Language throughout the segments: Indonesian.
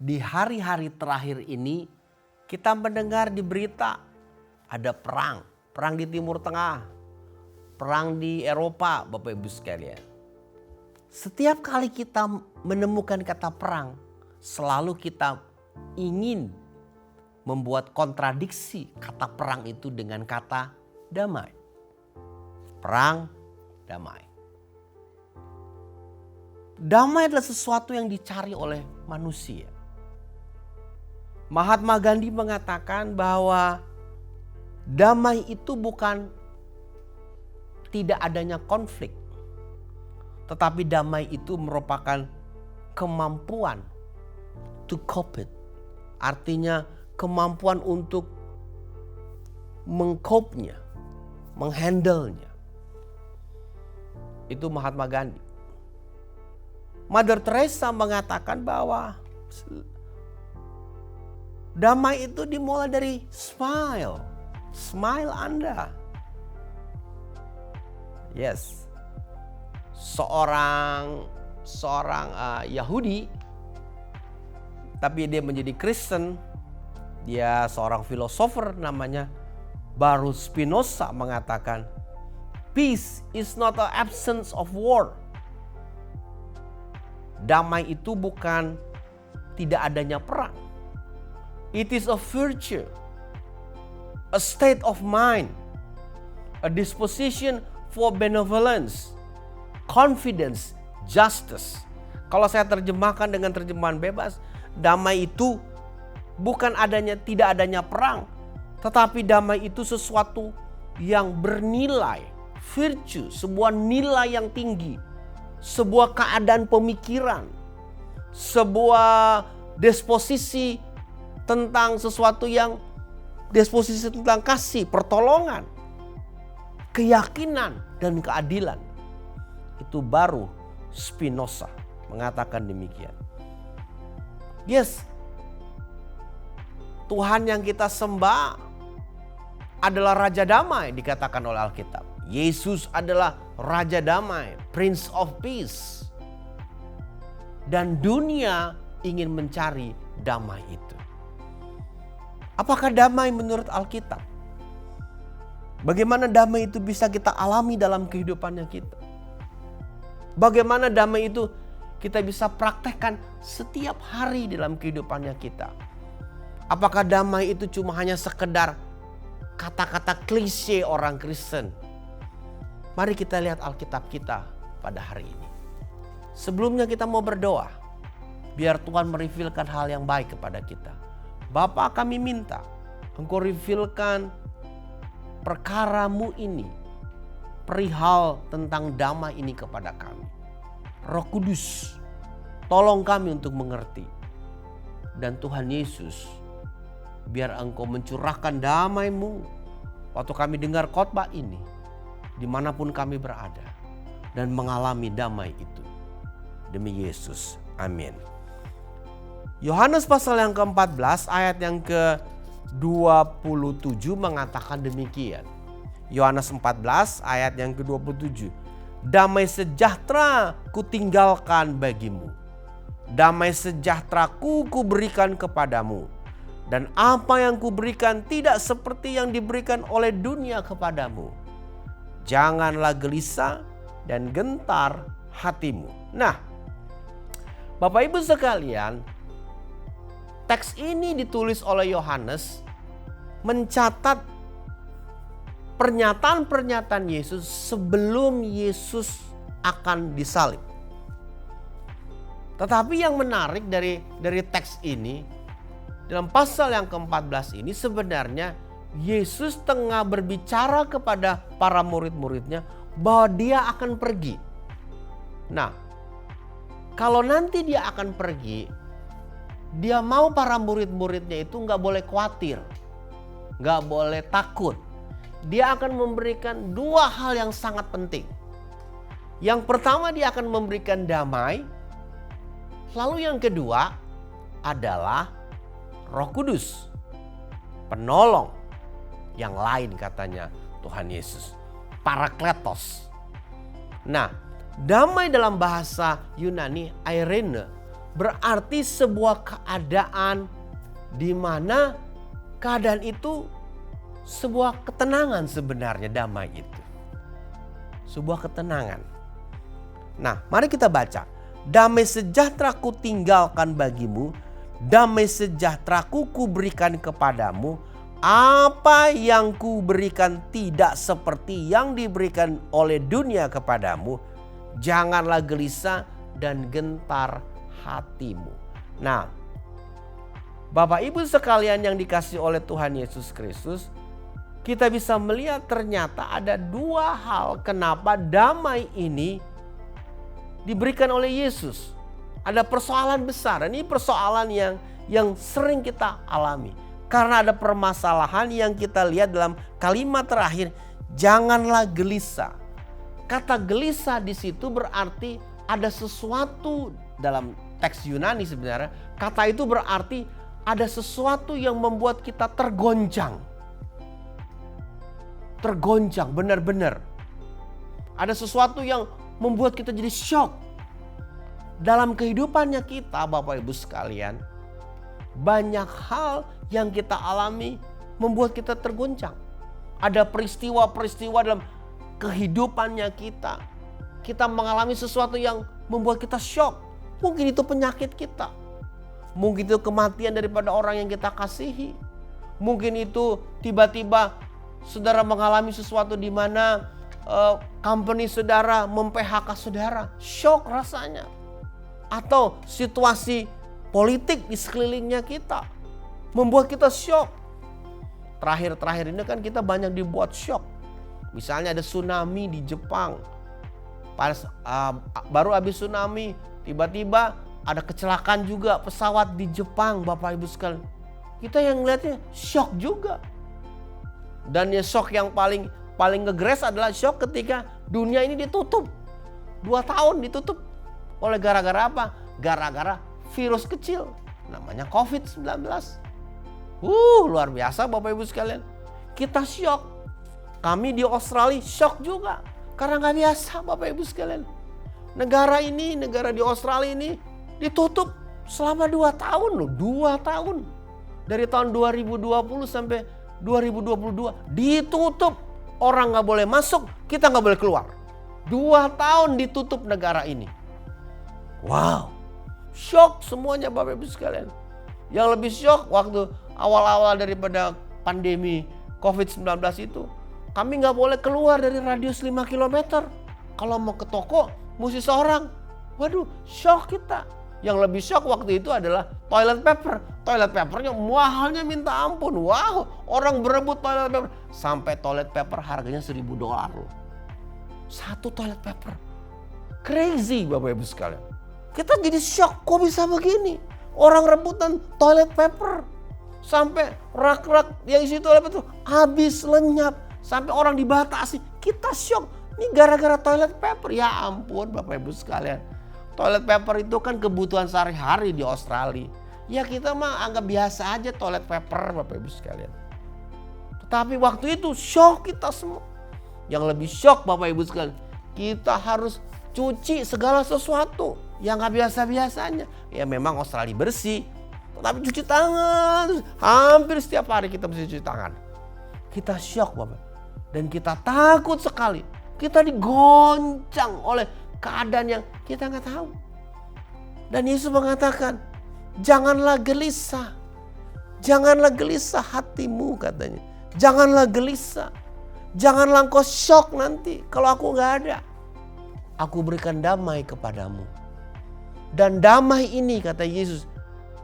Di hari-hari terakhir ini kita mendengar di berita ada perang. Perang di Timur Tengah, perang di Eropa, Bapak Ibu sekalian. Setiap kali kita menemukan kata perang, selalu kita ingin membuat kontradiksi kata perang itu dengan kata damai. Perang, damai. Damai adalah sesuatu yang dicari oleh manusia. Mahatma Gandhi mengatakan bahwa damai itu bukan tidak adanya konflik, tetapi damai itu merupakan kemampuan to cope it. Artinya kemampuan untuk mengcope-nya, menghandle-nya. Itu Mahatma Gandhi. Mother Teresa mengatakan bahwa damai itu dimulai dari smile. Smile Anda. Yes. Seorang Yahudi, tapi dia menjadi Kristen. Dia seorang filosofer namanya Baruch Spinoza mengatakan, peace is not the absence of war. Damai itu bukan tidak adanya perang. It is a virtue, a state of mind, a disposition for benevolence, confidence, justice. Kalau saya terjemahkan dengan terjemahan bebas, damai itu bukan tidak adanya perang, tetapi damai itu sesuatu yang bernilai, virtue, sebuah nilai yang tinggi, sebuah keadaan pemikiran, sebuah disposisi tentang sesuatu yang disposisi tentang kasih, pertolongan, keyakinan, dan keadilan. Itu baru Spinoza mengatakan demikian. Yes, Tuhan yang kita sembah adalah Raja Damai dikatakan oleh Alkitab. Yesus adalah Raja Damai, Prince of Peace. Dan dunia ingin mencari damai itu. Apakah damai menurut Alkitab? Bagaimana damai itu bisa kita alami dalam kehidupannya kita? Bagaimana damai itu kita bisa praktekkan setiap hari dalam kehidupannya kita? Apakah damai itu cuma hanya sekedar kata-kata klise orang Kristen? Mari kita lihat Alkitab kita pada hari ini. Sebelumnya kita mau berdoa, biar Tuhan merevealkan hal yang baik kepada kita. Bapa, kami minta Engkau revealkan perkara-Mu ini, perihal tentang damai ini kepada kami. Roh Kudus, tolong kami untuk mengerti. Dan Tuhan Yesus, biar Engkau mencurahkan damai-Mu waktu kami dengar khotbah ini, dimanapun kami berada, dan mengalami damai itu. Demi Yesus, amin. Yohanes pasal yang ke-14 ayat yang ke-27 mengatakan demikian. Yohanes 14 ayat yang ke-27. Damai sejahtera kutinggalkan bagimu. Damai sejahtera kuberikan kepadamu. Dan apa yang kuberikan tidak seperti yang diberikan oleh dunia kepadamu. Janganlah gelisah dan gentar hatimu. Nah, Bapak Ibu sekalian, teks ini ditulis oleh Yohanes mencatat pernyataan-pernyataan Yesus sebelum Yesus akan disalib. Tetapi yang menarik dari teks ini, dalam pasal yang ke-14 ini sebenarnya Yesus tengah berbicara kepada para murid-muridnya bahwa dia akan pergi. Nah, kalau nanti dia akan pergi, dia mau para murid-muridnya itu gak boleh khawatir, gak boleh takut. Dia akan memberikan dua hal yang sangat penting. Yang pertama, dia akan memberikan damai. Lalu yang kedua adalah Roh Kudus, penolong yang lain katanya Tuhan Yesus, Parakletos. Nah, damai dalam bahasa Yunani, Eirene, berarti sebuah keadaan di mana keadaan itu sebuah ketenangan sebenarnya, damai itu. Sebuah ketenangan. Nah, mari kita baca. Damai sejahtera ku tinggalkan bagimu, damai sejahtera ku berikan kepadamu. Apa yang ku berikan tidak seperti yang diberikan oleh dunia kepadamu. Janganlah gelisah dan gentar hatimu. Nah, Bapak Ibu sekalian yang dikasihi oleh Tuhan Yesus Kristus, kita bisa melihat ternyata ada dua hal kenapa damai ini diberikan oleh Yesus. Ada persoalan besar. Ini persoalan yang sering kita alami. Karena ada permasalahan yang kita lihat dalam kalimat terakhir, janganlah gelisah. Kata gelisah di situ berarti ada sesuatu dalam teks Yunani sebenarnya. Kata itu berarti ada sesuatu yang membuat kita tergoncang. Tergoncang benar-benar. Ada sesuatu yang membuat kita jadi shock. Dalam kehidupannya kita, Bapak Ibu sekalian, banyak hal yang kita alami membuat kita tergoncang. Ada peristiwa-peristiwa dalam kehidupannya kita. Kita mengalami sesuatu yang membuat kita shock. Mungkin itu penyakit kita. Mungkin itu kematian daripada orang yang kita kasihi. Mungkin itu tiba-tiba saudara mengalami sesuatu di mana company saudara mem-PHK saudara. Shock rasanya. Atau situasi politik di sekelilingnya kita membuat kita shock. Terakhir-terakhir ini kan kita banyak dibuat shock. Misalnya ada tsunami di Jepang. Baru habis tsunami tiba-tiba ada kecelakaan juga pesawat di Jepang, Bapak Ibu sekalian. Kita yang ngeliatnya shock juga. Dan ya shock yang paling ngegres adalah shock ketika dunia ini ditutup. 2 tahun ditutup. Oleh gara-gara apa? Gara-gara virus kecil namanya COVID-19. Luar biasa Bapak Ibu sekalian. Kita shock. Kami di Australia shock juga. Karena gak biasa Bapak Ibu sekalian. Negara di Australia ini ditutup selama 2 tahun loh. 2 tahun. Dari tahun 2020 sampai 2022 ditutup. Orang gak boleh masuk, kita gak boleh keluar. 2 tahun ditutup negara ini. Wow, shock semuanya Bapak Ibu sekalian. Yang lebih shock waktu awal-awal daripada pandemi COVID-19 itu, kami gak boleh keluar dari radius 5 km. Kalau mau ke toko, mesti seorang. Waduh, shock kita. Yang lebih shock waktu itu adalah toilet paper. Toilet papernya mahalnya minta ampun. Wow, orang berebut toilet paper. Sampai toilet paper harganya $1.000 loh. Satu toilet paper. Crazy Bapak Ibu sekalian. Kita jadi shock, kok bisa begini? Orang rebutan toilet paper. Sampai rak-rak yang isi toilet paper itu habis lenyap. Sampai orang dibatasi. Kita shock. Ini gara-gara toilet paper. Ya ampun Bapak Ibu sekalian. Toilet paper itu kan kebutuhan sehari-hari di Australia. Ya kita mah anggap biasa aja toilet paper Bapak Ibu sekalian. Tetapi waktu itu shock kita semua. Yang lebih shock Bapak Ibu sekalian. Kita harus cuci segala sesuatu yang gak biasa-biasanya. Ya memang Australia bersih. Tetapi cuci tangan. Hampir setiap hari kita mesti cuci tangan. Kita shock Bapak. Dan kita takut sekali. Kita digoncang oleh keadaan yang kita gak tahu. Dan Yesus mengatakan, janganlah gelisah. Janganlah gelisah hatimu katanya. Janganlah gelisah. Janganlah engkau shock nanti kalau aku gak ada. Aku berikan damai kepadamu. Dan damai ini kata Yesus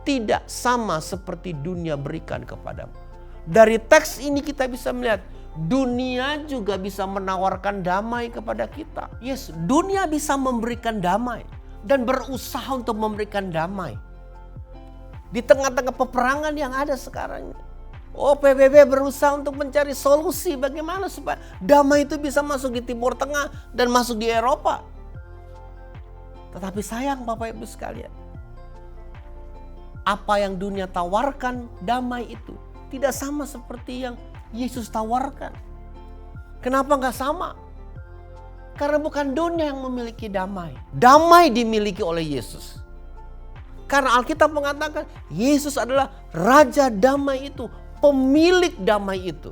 tidak sama seperti dunia berikan kepadamu. Dari teks ini kita bisa melihat dunia juga bisa menawarkan damai kepada kita. Yes, dunia bisa memberikan damai dan berusaha untuk memberikan damai. Di tengah-tengah peperangan yang ada sekarang. PBB berusaha untuk mencari solusi bagaimana supaya damai itu bisa masuk di Timur Tengah dan masuk di Eropa. Tetapi sayang Bapak Ibu sekalian, apa yang dunia tawarkan damai itu tidak sama seperti yang Yesus tawarkan. Kenapa gak sama? Karena bukan dunia yang memiliki damai. Damai dimiliki oleh Yesus. Karena Alkitab mengatakan Yesus adalah Raja Damai itu, pemilik damai itu.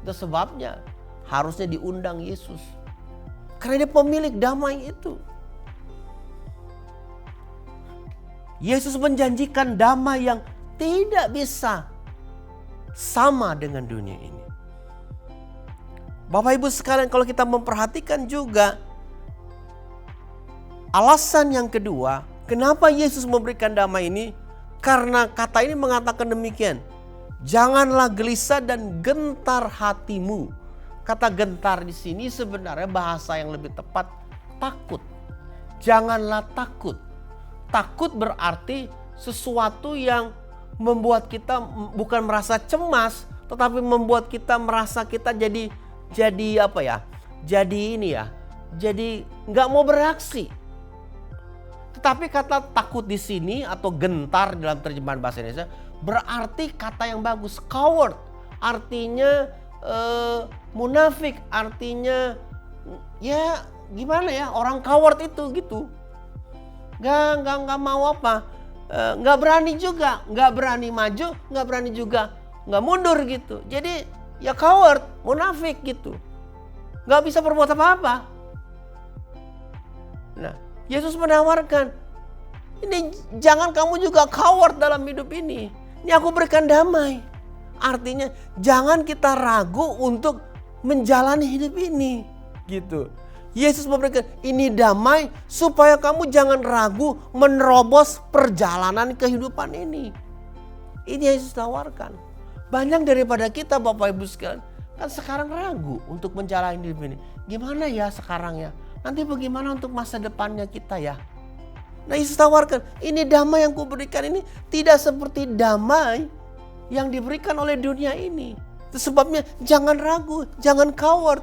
Itu sebabnya harusnya diundang Yesus. Karena dia pemilik damai itu. Yesus menjanjikan damai yang tidak bisa sama dengan dunia ini. Bapak Ibu sekalian, kalau kita memperhatikan juga alasan yang kedua, kenapa Yesus memberikan damai ini? Karena kata ini mengatakan demikian. Janganlah gelisah dan gentar hatimu. Kata gentar di sini sebenarnya bahasa yang lebih tepat takut. Janganlah takut. Takut berarti sesuatu yang membuat kita bukan merasa cemas, tetapi membuat kita merasa kita jadi apa ya? Jadi nggak mau bereaksi. Tetapi kata takut di sini atau gentar dalam terjemahan bahasa Indonesia berarti kata yang bagus, coward. Artinya munafik, artinya ya gimana ya, orang coward itu gitu. Nggak mau apa, nggak berani juga, nggak berani maju, nggak berani juga nggak mundur gitu. Jadi ya coward, munafik gitu, nggak bisa berbuat apa-apa. Nah, Yesus menawarkan, ini jangan kamu juga coward dalam hidup ini. Ini aku berikan damai. Artinya jangan kita ragu untuk menjalani hidup ini gitu. Yesus memberikan ini damai supaya kamu jangan ragu menerobos perjalanan kehidupan ini. Ini Yesus tawarkan. Banyak daripada kita Bapak Ibu sekalian kan sekarang ragu untuk menjalani hidup ini. Gimana ya sekarang ya? Nanti bagaimana untuk masa depannya kita ya? Nah, Yesus tawarkan ini damai yang kuberikan ini tidak seperti damai yang diberikan oleh dunia ini. Itu sebabnya jangan ragu, jangan coward.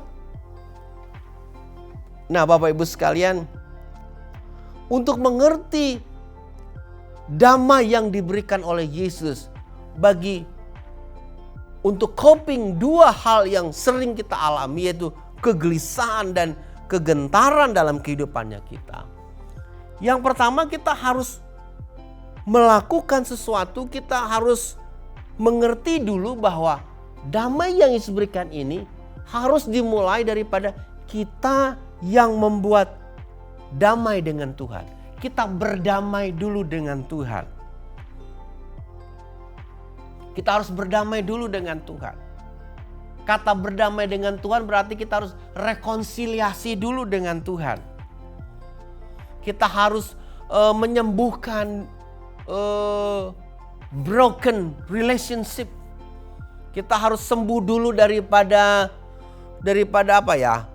Nah, Bapak Ibu sekalian, untuk mengerti damai yang diberikan oleh Yesus untuk coping dua hal yang sering kita alami, yaitu kegelisahan dan kegentaran dalam kehidupannya kita. Yang pertama, kita harus melakukan sesuatu, kita harus mengerti dulu bahwa damai yang Yesus berikan ini harus dimulai daripada kita yang membuat damai dengan Tuhan. Kita berdamai dulu dengan Tuhan. Kita harus berdamai dulu dengan Tuhan. Kata berdamai dengan Tuhan berarti kita harus rekonsiliasi dulu dengan Tuhan. Kita harus menyembuhkan broken relationship. Kita harus sembuh dulu daripada apa ya?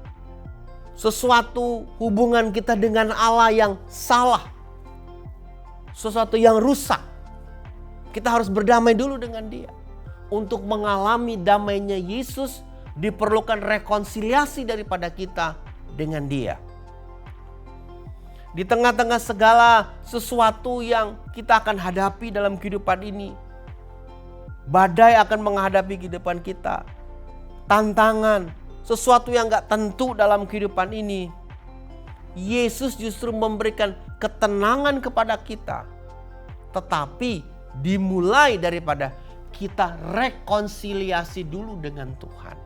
Sesuatu hubungan kita dengan Allah yang salah. Sesuatu yang rusak. Kita harus berdamai dulu dengan Dia. Untuk mengalami damainya Yesus diperlukan rekonsiliasi daripada kita dengan Dia. Di tengah-tengah segala sesuatu yang kita akan hadapi dalam kehidupan ini. Badai akan menghadapi kehidupan kita. Tantangan, sesuatu yang gak tentu dalam kehidupan ini. Yesus justru memberikan ketenangan kepada kita. Tetapi dimulai daripada kita rekonsiliasi dulu dengan Tuhan.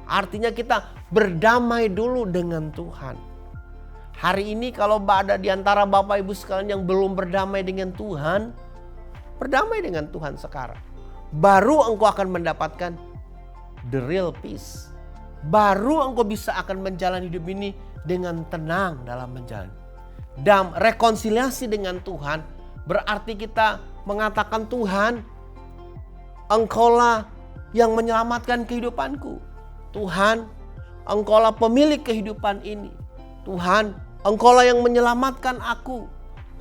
Artinya kita berdamai dulu dengan Tuhan. Hari ini kalau ada di antara Bapak Ibu sekalian yang belum berdamai dengan Tuhan, berdamai dengan Tuhan sekarang. Baru engkau akan mendapatkan the real peace. Baru engkau bisa akan menjalani hidup ini dengan tenang dalam menjalani. Dan rekonsiliasi dengan Tuhan berarti kita mengatakan, Tuhan, Engkaulah yang menyelamatkan kehidupanku. Tuhan, Engkaulah pemilik kehidupan ini. Tuhan, Engkaulah yang menyelamatkan aku.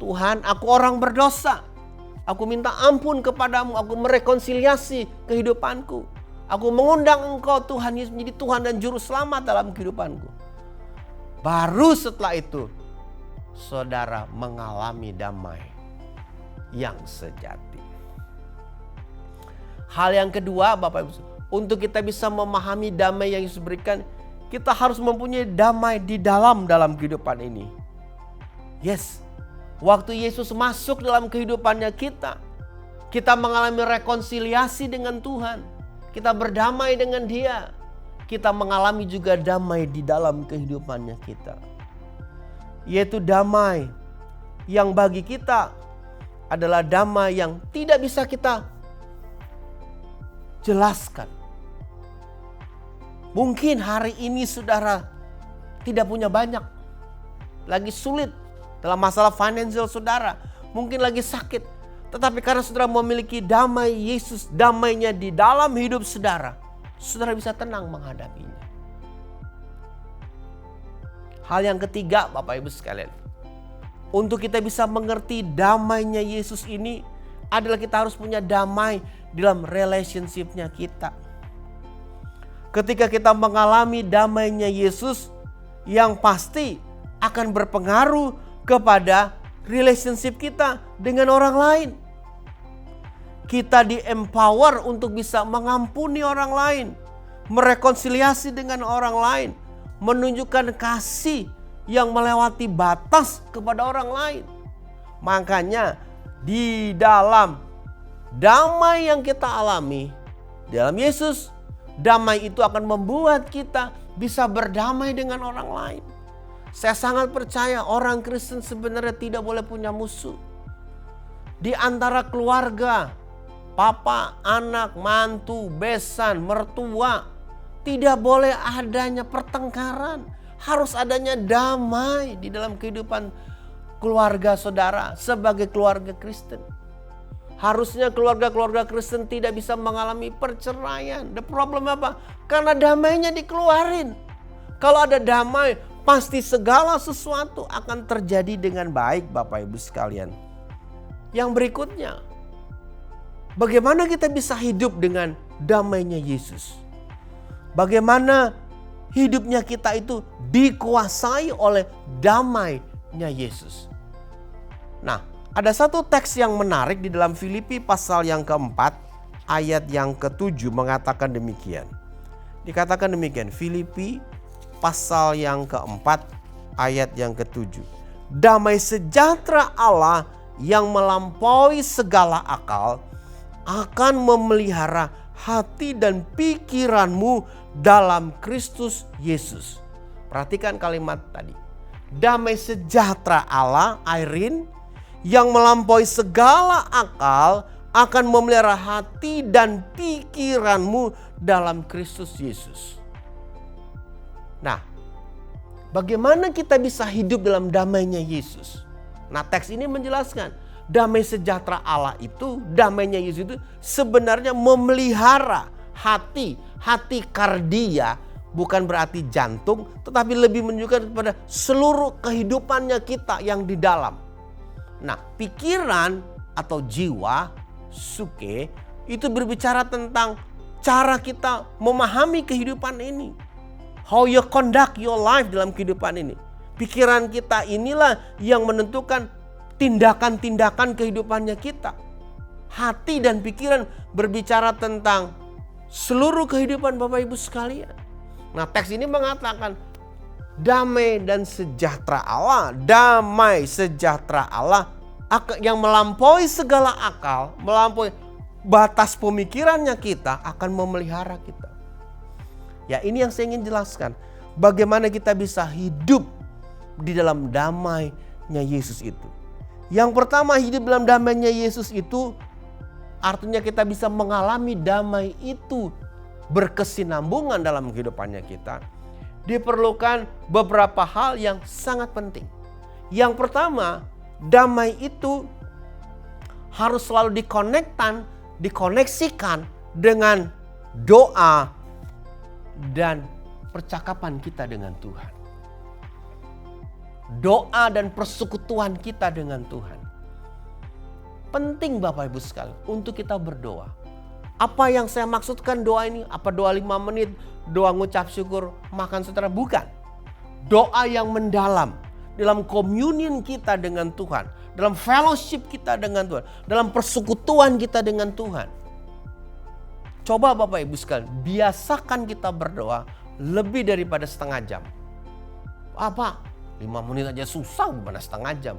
Tuhan, aku orang berdosa. Aku minta ampun kepadamu. Aku merekonsiliasi kehidupanku. Aku mengundang Engkau Tuhan Yesus menjadi Tuhan dan Juru Selamat dalam kehidupanku. Baru setelah itu, saudara mengalami damai yang sejati. Hal yang kedua, Bapak Ibu, untuk kita bisa memahami damai yang Yesus berikan, kita harus mempunyai damai di dalam kehidupan ini. Yes, Waktu Yesus masuk dalam kehidupannya kita mengalami rekonsiliasi dengan Tuhan. Kita berdamai dengan Dia. Kita mengalami juga damai di dalam kehidupannya kita. Yaitu damai yang bagi kita adalah damai yang tidak bisa kita jelaskan. Mungkin hari ini saudara tidak punya banyak. Lagi sulit dalam masalah financial saudara. Mungkin lagi sakit. Tetapi karena saudara memiliki damai Yesus, damainya di dalam hidup saudara, saudara bisa tenang menghadapinya. Hal yang ketiga Bapak Ibu sekalian, untuk kita bisa mengerti damainya Yesus ini adalah kita harus punya damai dalam relationship-nya kita. Ketika kita mengalami damainya Yesus, yang pasti akan berpengaruh kepada relationship kita dengan orang lain. Kita di-empower untuk bisa mengampuni orang lain, merekonsiliasi dengan orang lain, menunjukkan kasih yang melewati batas kepada orang lain. Makanya di dalam damai yang kita alami dalam Yesus, damai itu akan membuat kita bisa berdamai dengan orang lain. Saya sangat percaya orang Kristen sebenarnya tidak boleh punya musuh. Di antara keluarga, papa, anak, mantu, besan, mertua, tidak boleh adanya pertengkaran. Harus adanya damai di dalam kehidupan keluarga saudara sebagai keluarga Kristen. Harusnya keluarga-keluarga Kristen tidak bisa mengalami perceraian. The problem apa? Karena damainya dikeluarin. Kalau ada damai, pasti segala sesuatu akan terjadi dengan baik Bapak Ibu sekalian. Yang berikutnya, bagaimana kita bisa hidup dengan damainya Yesus? Bagaimana hidupnya kita itu dikuasai oleh damainya Yesus? Nah, ada satu teks yang menarik di dalam Filipi pasal yang keempat ayat yang ketujuh mengatakan demikian. Dikatakan demikian, Filipi pasal yang keempat ayat yang ketujuh. Damai sejahtera Allah yang melampaui segala akal akan memelihara hati dan pikiranmu dalam Kristus Yesus. Perhatikan kalimat tadi. Damai sejahtera Allah, Airin, yang melampaui segala akal akan memelihara hati dan pikiranmu dalam Kristus Yesus. Nah, bagaimana kita bisa hidup dalam damainya Yesus? Nah, teks ini menjelaskan damai sejahtera Allah itu, damainya Yesus itu sebenarnya memelihara hati kardia, bukan berarti jantung, tetapi lebih menunjukkan kepada seluruh kehidupannya kita yang di dalam. Nah, pikiran atau jiwa, suke, itu berbicara tentang cara kita memahami kehidupan ini. How you conduct your life dalam kehidupan ini. Pikiran kita inilah yang menentukan tindakan-tindakan kehidupannya kita. Hati dan pikiran berbicara tentang seluruh kehidupan Bapak Ibu sekalian. Nah, teks ini mengatakan damai dan sejahtera Allah, damai sejahtera Allah yang melampaui segala akal, melampaui batas pemikirannya kita, akan memelihara kita. Ya, ini yang saya ingin jelaskan. Bagaimana kita bisa hidup di dalam damainya Yesus itu. Yang pertama, hidup dalam damainya Yesus itu artinya kita bisa mengalami damai itu berkesinambungan dalam kehidupannya kita. Diperlukan beberapa hal yang sangat penting. Yang pertama, damai itu harus selalu dikoneksikan dengan doa dan percakapan kita dengan Tuhan. Doa dan persekutuan kita dengan Tuhan. Penting Bapak Ibu sekalian untuk kita berdoa. Apa yang saya maksudkan doa ini? Apa doa 5 menit, doa ngucap syukur, makan setelah? Bukan. Doa yang mendalam dalam communion kita dengan Tuhan, dalam fellowship kita dengan Tuhan, dalam persekutuan kita dengan Tuhan. Coba Bapak Ibu sekalian, biasakan kita berdoa lebih daripada setengah jam. Apa? 5 menit aja susah, gimana setengah jam?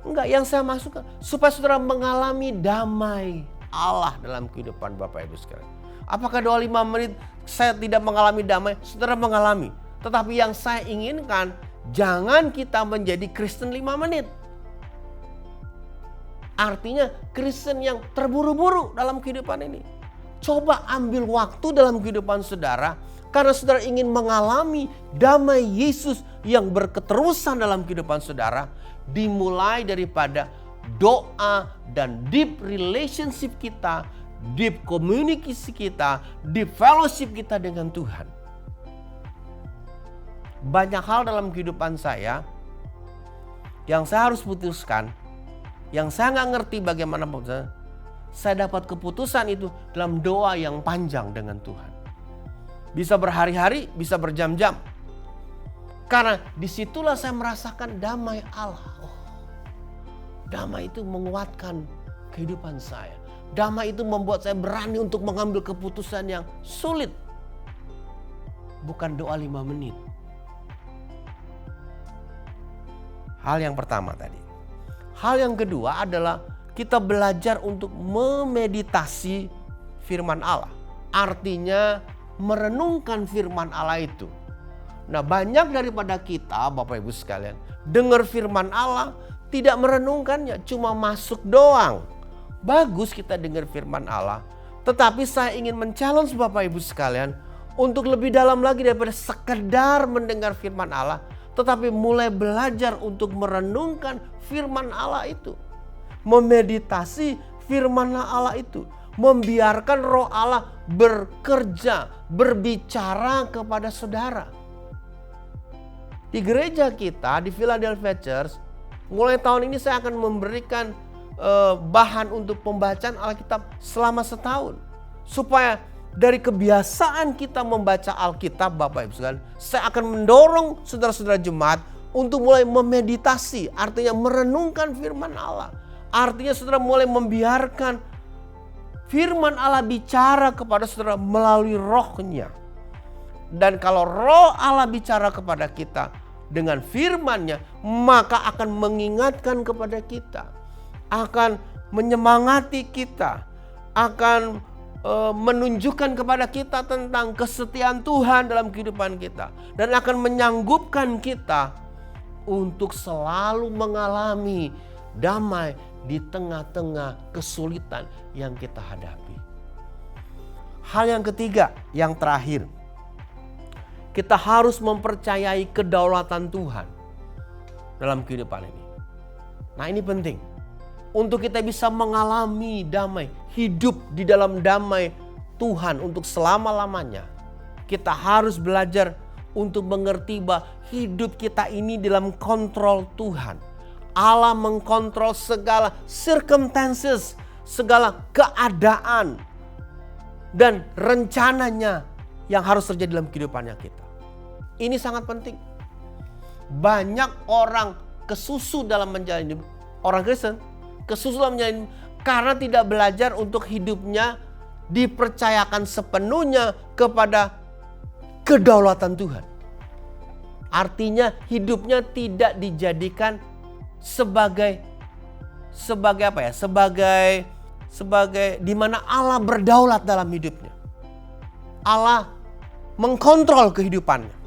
Enggak, yang saya masukkan supaya saudara mengalami damai Allah dalam kehidupan Bapak Ibu sekalian. Apakah doa 5 menit saya tidak mengalami damai? Saudara mengalami. Tetapi yang saya inginkan, jangan kita menjadi Kristen 5 menit. Artinya Kristen yang terburu-buru dalam kehidupan ini. Coba ambil waktu dalam kehidupan saudara, karena saudara ingin mengalami damai Yesus yang berketerusan dalam kehidupan saudara. Dimulai daripada doa dan deep relationship kita, deep komunikasi kita, deep fellowship kita dengan Tuhan. Banyak hal dalam kehidupan saya yang saya harus putuskan, yang saya nggak ngerti bagaimana saya dapat keputusan itu dalam doa yang panjang dengan Tuhan. Bisa berhari-hari, bisa berjam-jam. Karena disitulah saya merasakan damai Allah. Damai itu menguatkan kehidupan saya. Damai itu membuat saya berani untuk mengambil keputusan yang sulit. Bukan doa 5 menit. Hal yang pertama tadi. Hal yang kedua adalah kita belajar untuk memeditasi firman Allah. Artinya merenungkan firman Allah itu. Nah, banyak daripada kita, Bapak Ibu sekalian, dengar firman Allah, tidak merenungkannya, cuma masuk doang. Bagus kita dengar firman Allah, tetapi saya ingin men-challenge Bapak Ibu sekalian untuk lebih dalam lagi daripada sekedar mendengar firman Allah, tetapi mulai belajar untuk merenungkan firman Allah itu. Memeditasi firman Allah itu. Membiarkan roh Allah bekerja, berbicara kepada saudara. Di gereja kita, di Philadelphia Church, mulai tahun ini saya akan memberikan bahan untuk pembacaan Alkitab selama setahun. Supaya dari kebiasaan kita membaca Alkitab, Bapak Ibu sekalian, saya akan mendorong saudara-saudara jemaat untuk mulai memeditasi, artinya merenungkan firman Allah. Artinya saudara mulai membiarkan firman Allah bicara kepada saudara melalui rohnya. Dan kalau roh Allah bicara kepada kita dengan firman-Nya, maka akan mengingatkan kepada kita, akan menyemangati kita, akan menunjukkan kepada kita tentang kesetiaan Tuhan dalam kehidupan kita, dan akan menyanggupkan kita untuk selalu mengalami damai di tengah-tengah kesulitan yang kita hadapi. Hal yang ketiga, yang terakhir, kita harus mempercayai kedaulatan Tuhan dalam kehidupan ini. Nah, ini penting. Untuk kita bisa mengalami damai, hidup di dalam damai Tuhan untuk selama-lamanya, kita harus belajar untuk mengerti bahwa hidup kita ini dalam kontrol Tuhan. Allah mengkontrol segala circumstances, segala keadaan dan rencananya yang harus terjadi dalam kehidupannya kita. Ini sangat penting. Banyak orang kesusu dalam menjalani hidup, orang Kristen kesusu dalam menjalani hidup karena tidak belajar untuk hidupnya dipercayakan sepenuhnya kepada kedaulatan Tuhan. Artinya hidupnya tidak dijadikan sebagai apa ya? Sebagai di mana Allah berdaulat dalam hidupnya. Allah mengkontrol kehidupannya.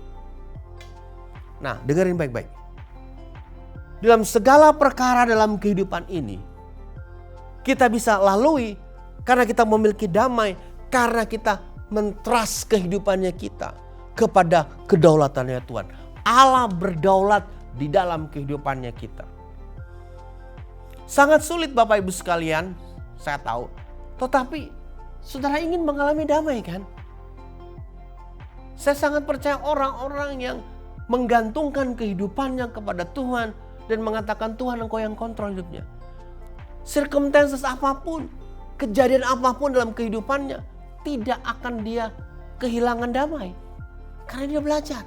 Nah, dengerin baik-baik. Dalam segala perkara dalam kehidupan ini, kita bisa lalui karena kita memiliki damai, karena kita mentrust kehidupannya kita kepada kedaulatannya Tuhan. Allah berdaulat di dalam kehidupannya kita. Sangat sulit Bapak Ibu sekalian, saya tahu. Tetapi saudara ingin mengalami damai kan? Saya sangat percaya orang-orang yang menggantungkan kehidupannya kepada Tuhan dan mengatakan Tuhan Engkau yang kontrol hidupnya. Circumstances apapun, kejadian apapun dalam kehidupannya tidak akan dia kehilangan damai. Karena dia belajar.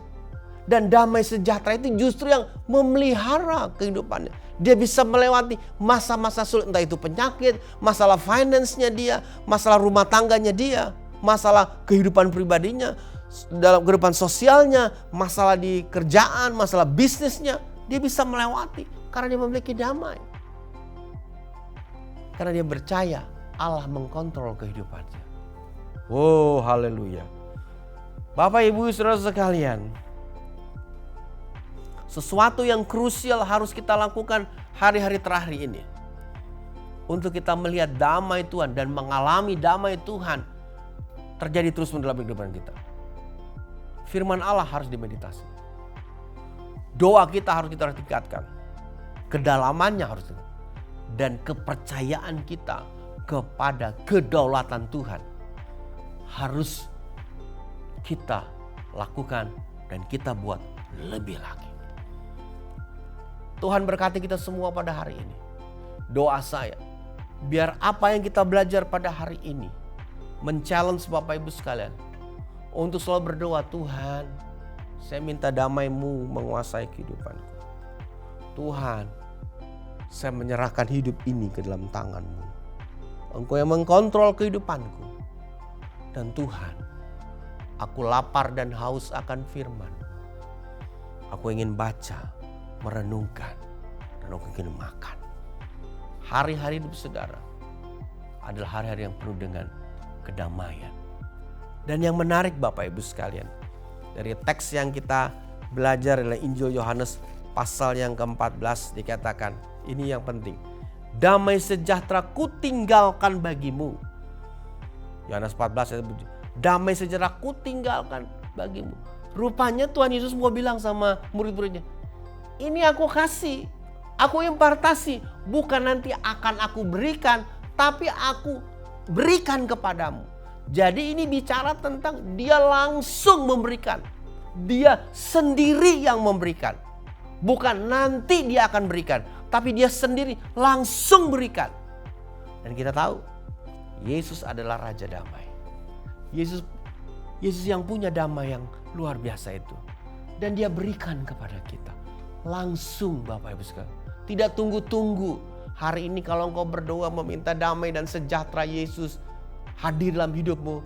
Dan damai sejahtera itu justru yang memelihara kehidupannya. Dia bisa melewati masa-masa sulit, entah itu penyakit, masalah finance-nya dia, masalah rumah tangganya dia, masalah kehidupan pribadinya, dalam kehidupan sosialnya, masalah di kerjaan, masalah bisnisnya. Dia bisa melewati karena dia memiliki damai. Karena dia percaya Allah mengkontrol kehidupannya. Oh, haleluya. Bapak, Ibu, Saudara sekalian, sesuatu yang krusial harus kita lakukan hari-hari terakhir ini. Untuk kita melihat damai Tuhan dan mengalami damai Tuhan terjadi terus dalam kehidupan kita. Firman Allah harus dimeditasi. Doa kita harus kita tingkatkan. Kedalamannya harus tingkatkan. Dan kepercayaan kita kepada kedaulatan Tuhan harus kita lakukan dan kita buat lebih lagi. Tuhan berkati kita semua pada hari ini. Doa saya, biar apa yang kita belajar pada hari ini men-challenge Bapak Ibu sekalian untuk selalu berdoa, Tuhan, saya minta damai-Mu menguasai kehidupanku. Tuhan, saya menyerahkan hidup ini ke dalam tangan-Mu. Engkau yang mengkontrol kehidupanku. Dan Tuhan, aku lapar dan haus akan firman. Aku ingin baca, merenungkan, dan aku ingin makan. Hari-hari hidup saudara adalah hari-hari yang penuh dengan kedamaian. Dan yang menarik Bapak Ibu sekalian, dari teks yang kita belajar adalah Injil Yohanes pasal yang ke-14 dikatakan, ini yang penting. Damai sejahtera kutinggalkan bagimu. Yohanes 14 ayat 7. Damai sejahtera kutinggalkan bagimu. Rupanya Tuhan Yesus mau bilang sama murid-muridnya, ini aku kasih, aku impartasi, bukan nanti akan aku berikan, tapi aku berikan kepadamu. Jadi ini bicara tentang dia langsung memberikan. Dia sendiri yang memberikan. Bukan nanti dia akan berikan, tapi dia sendiri langsung berikan. Dan kita tahu Yesus adalah Raja Damai. Yesus yang punya damai yang luar biasa itu. Dan dia berikan kepada kita. Langsung Bapak Ibu sekalian. Tidak tunggu-tunggu. Hari ini kalau engkau berdoa meminta damai dan sejahtera Yesus hadir dalam hidupmu,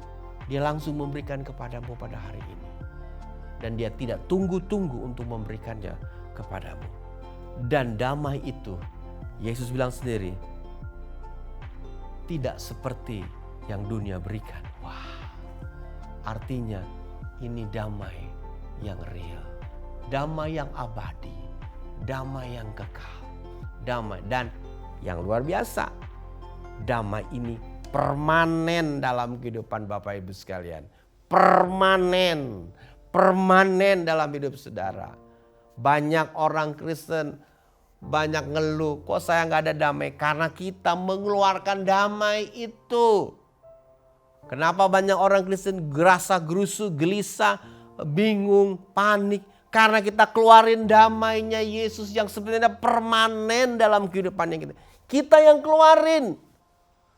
dia langsung memberikan kepadamu pada hari ini. Dan dia tidak tunggu-tunggu untuk memberikannya kepadamu. Dan damai itu, Yesus bilang sendiri, tidak seperti yang dunia berikan. Wah, artinya ini damai yang real, damai yang abadi, damai yang kekal, damai dan yang luar biasa. Damai ini permanen dalam kehidupan Bapak Ibu sekalian. Permanen dalam hidup saudara. Banyak orang Kristen banyak ngeluh, kok saya gak ada damai? Karena kita mengeluarkan damai itu. Kenapa banyak orang Kristen gerasa gerusu, gelisah, bingung, panik? Karena kita keluarin damainya Yesus yang sebenarnya permanen dalam kehidupannya kita. Kita yang keluarin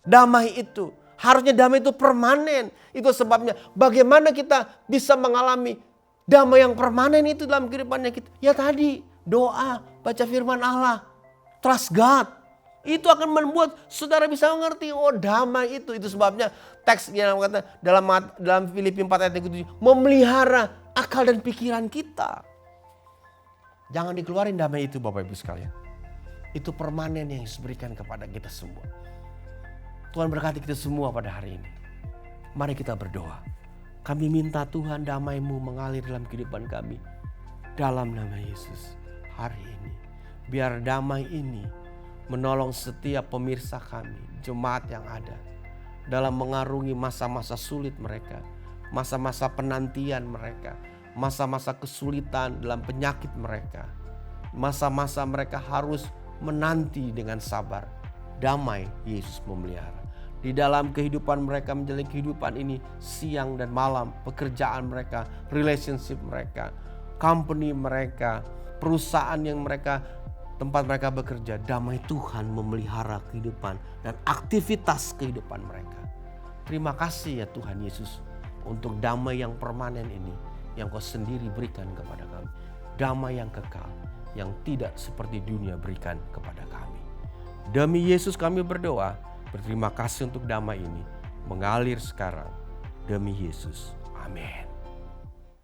damai itu. Harusnya damai itu permanen. Itu sebabnya bagaimana kita bisa mengalami damai yang permanen itu dalam kehidupannya kita. Ya tadi doa, baca firman Allah, trust God. Itu akan membuat saudara bisa mengerti, oh damai itu. Itu sebabnya teks yang kata dalam Filipi 4 ayat 7, memelihara akal dan pikiran kita. Jangan dikeluarin damai itu Bapak Ibu sekalian. Itu permanen yang diberikan kepada kita semua. Tuhan berkati kita semua pada hari ini. Mari kita berdoa. Kami minta Tuhan damai-Mu mengalir dalam kehidupan kami. Dalam nama Yesus hari ini. Biar damai ini menolong setiap pemirsa kami, jemaat yang ada. Dalam mengarungi masa-masa sulit mereka. Masa-masa penantian mereka. Masa-masa kesulitan dalam penyakit mereka. Masa-masa mereka harus menanti dengan sabar. Damai Yesus memelihara. Di dalam kehidupan mereka menjalani kehidupan ini siang dan malam. Pekerjaan mereka, relationship mereka, company mereka, perusahaan yang tempat mereka bekerja. Damai Tuhan memelihara kehidupan dan aktivitas kehidupan mereka. Terima kasih ya Tuhan Yesus untuk damai yang permanen ini yang Kau sendiri berikan kepada kami. Damai yang kekal yang tidak seperti dunia berikan kepada kami. Demi Yesus kami berdoa. Berterima kasih untuk damai ini mengalir sekarang. Demi Yesus. Amin.